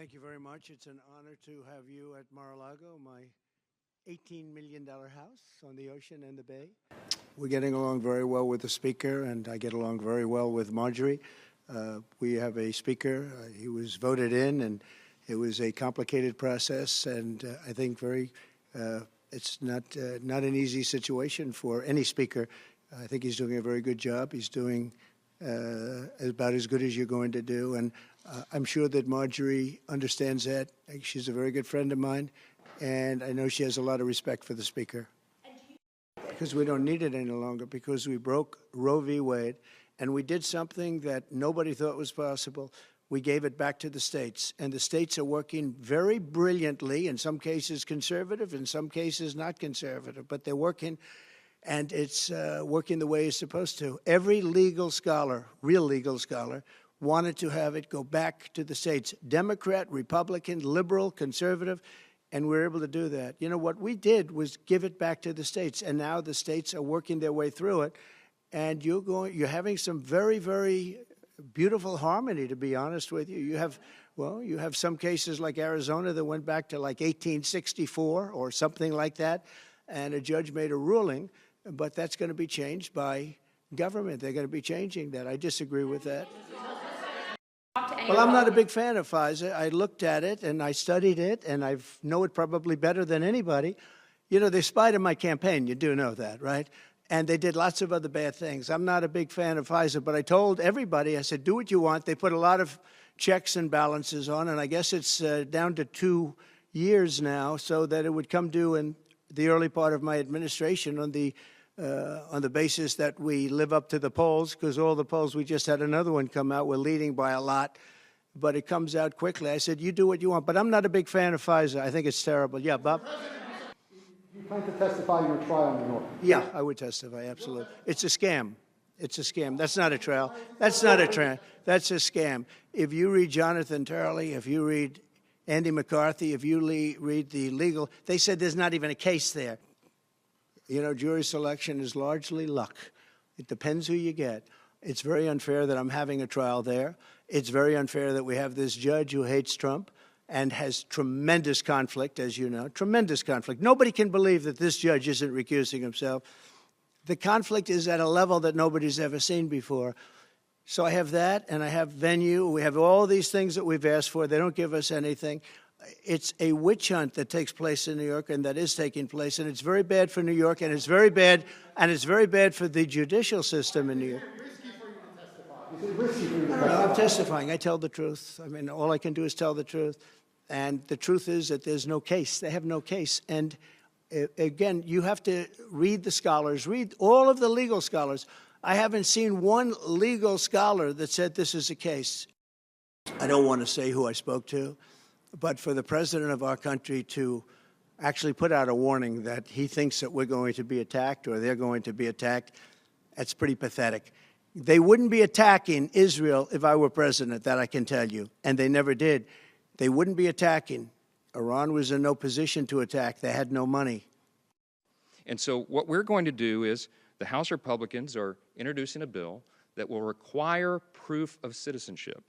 thank you very much. It's an honor to have you at Mar-A-Lago, my $18 million house on the ocean and the bay. We're getting along very well with the speaker, and I get along very well with Marjorie. We have a speaker. He was voted in, and it was a complicated process, and I think it's not an easy situation for any speaker. I think he's doing a very good job. He's doing about as good as you're going to do, and I'm sure that Marjorie understands that. She's a very good friend of mine, and I know she has a lot of respect for the speaker. Because we don't need it any longer, because we broke Roe v. Wade, and we did something that nobody thought was possible. We gave it back to the states, and the states are working very brilliantly, in some cases conservative, in some cases not conservative, but they're working, and it's working the way it's supposed to. Every legal scholar, real legal scholar, wanted to have it go back to the states, Democrat, Republican, liberal, conservative, and we're able to do that. You know, what we did was give it back to the states, and now the states are working their way through it, and you're having some very, very beautiful harmony, to be honest with you. You have some cases like Arizona that went back to like 1864 or something like that, and a judge made a ruling, but that's going to be changed by government. They're going to be changing that. I disagree with that. Well, I'm not a big fan of FISA. I looked at it, and I studied it, and I know it probably better than anybody. You know, they spied on my campaign. You do know that, right? And they did lots of other bad things. I'm not a big fan of FISA, but I told everybody, I said, do what you want. They put a lot of checks and balances on, and I guess it's down to 2 years now, so that it would come due in the early part of my administration on the basis that we live up to the polls, because all the polls, we just had another one come out, we're leading by a lot, but it comes out quickly. I said, you do what you want, but I'm not a big fan of FISA. I think it's terrible. Yeah, Bob? You plan to testify in your trial in New York? Yeah, I would testify, absolutely. It's a scam. It's a scam. That's not a trial. That's not a trial. That's a scam. If you read Jonathan Turley, if you read Andy McCarthy, if you read the legal, they said there's not even a case there. You know, jury selection is largely luck. It depends who you get. It's very unfair that I'm having a trial there. It's very unfair that we have this judge who hates Trump and has tremendous conflict, as you know, tremendous conflict. Nobody can believe that this judge isn't recusing himself. The conflict is at a level that nobody's ever seen before. So I have that, and I have venue. We have all these things that we've asked for. They don't give us anything. It's a witch hunt that takes place in New York, and that is taking place, and it's very bad for New York, and it's very bad for the judicial system in New York. Is it risky for you to testify? No, I'm testifying. I tell the truth. I mean, all I can do is tell the truth. And the truth is that there's no case. They have no case. And again, you have to read the scholars, read all of the legal scholars. I haven't seen one legal scholar that said this is a case. I don't want to say who I spoke to, but for the president of our country to actually put out a warning that he thinks that we're going to be attacked or they're going to be attacked, that's pretty pathetic. They wouldn't be attacking Israel if I were president, that I can tell you, and they never did. They wouldn't be attacking. Iran was in no position to attack. They had no money. And so what we're going to do is the House Republicans are introducing a bill that will require proof of citizenship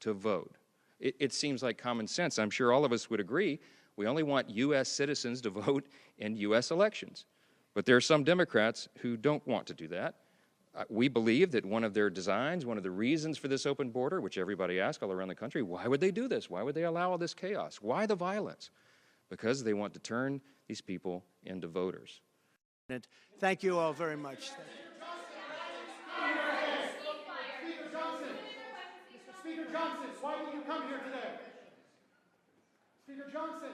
to vote. It seems like common sense. I'm sure all of us would agree. We only want U.S. citizens to vote in U.S. elections. But there are some Democrats who don't want to do that. We believe that one of their designs, one of the reasons for this open border, which everybody asks all around the country, why would they do this? Why would they allow all this chaos? Why the violence? Because they want to turn these people into voters. Thank you all very much. Speaker Johnson, why did you come here today? Speaker Johnson.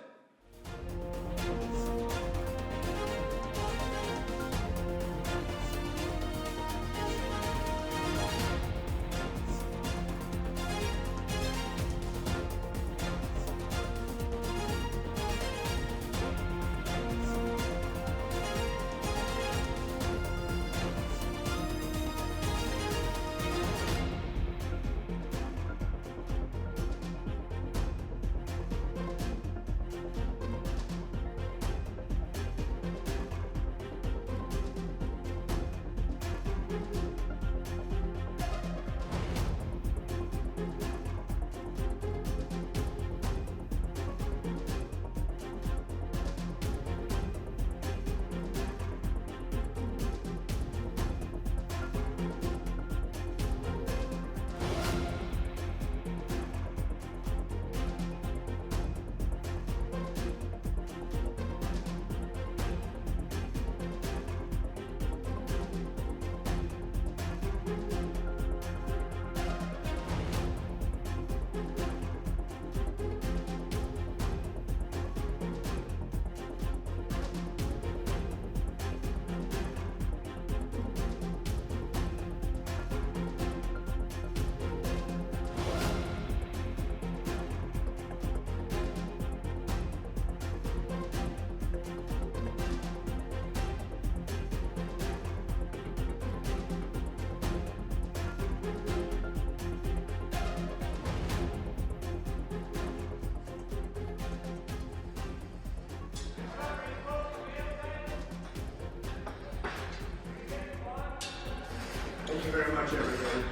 you very much, everybody.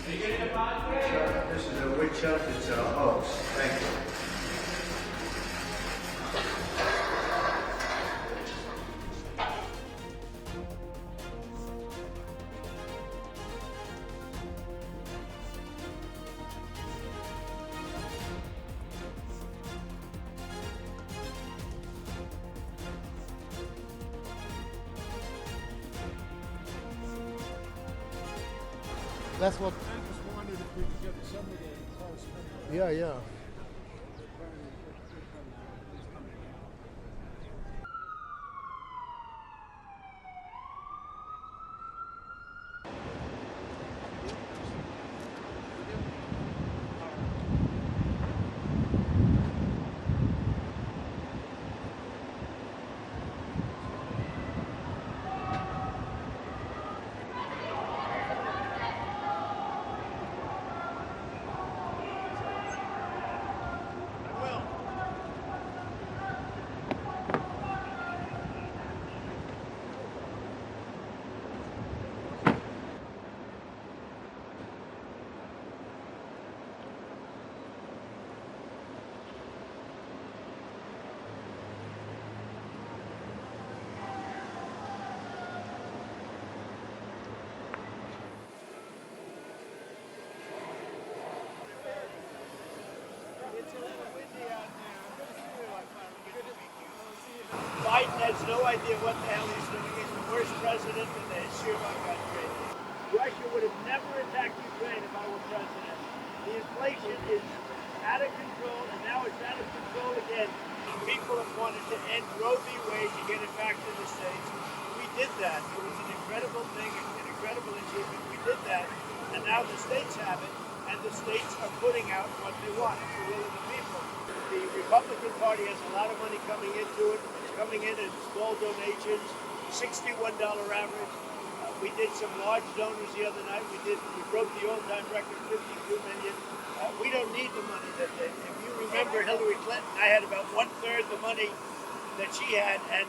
This is a wood chuck. It's oaks. Thank you. That's what. I just wondered if we could get some of the cars coming. Yeah, yeah. Biden has no idea what the hell he's doing. He's the worst president in the history of our country. Russia would have never attacked Ukraine if I were president. The inflation is out of control, and now it's out of control again. People have wanted to end Roe v. Wade to get it back to the states. We did that. It was an incredible thing, an incredible achievement. We did that, and now the states have it, and the states are putting out what they want. It's the will of the people. The Republican Party has a lot of money coming into it. It's coming in as small donations, $61 average. We did some large donors the other night. We broke the all-time record, $52 million. We don't need the money that they. If you remember Hillary Clinton, I had about 1/3 the money that she had, and